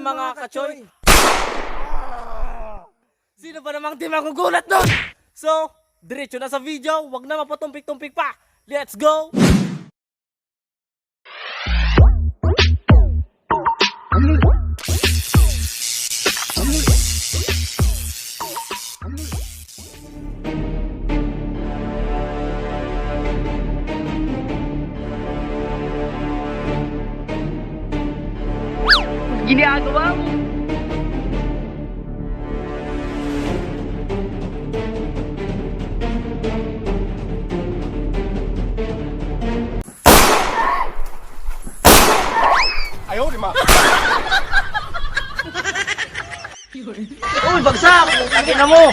mga ka-Choi? Sino ba namang di magugulat nun? So, diretso na sa video, wag na mapatumpik-tumpik pa. Let's go! Ginagawa mo? Ayaw, di ma. Uy, bagsak! Ang ina mo!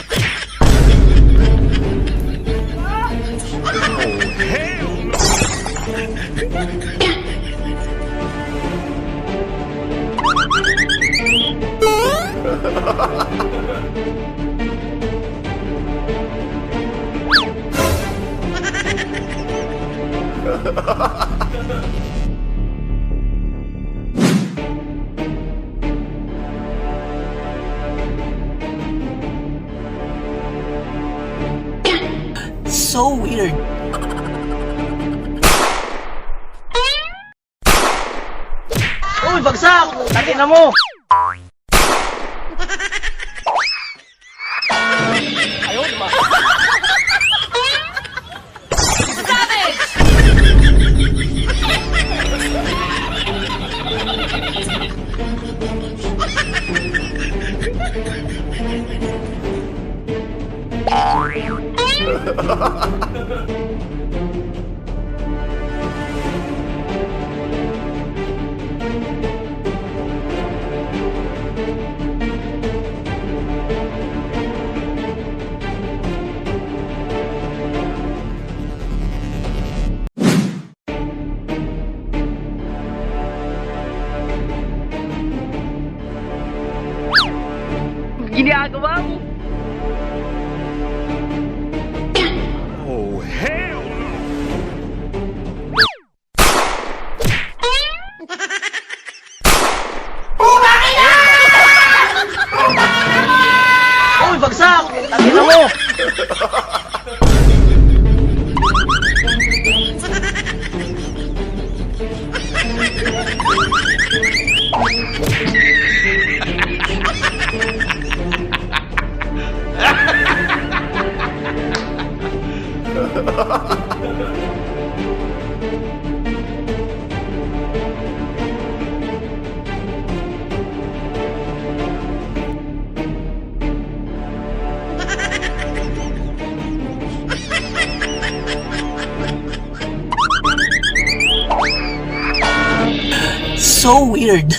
So weird. Uy, bagsak! Ang ina mo! Ayaw, di ma. Ginagawa mo? Oh, hell no. Uy, bagsak! Ang ina mo! So weird.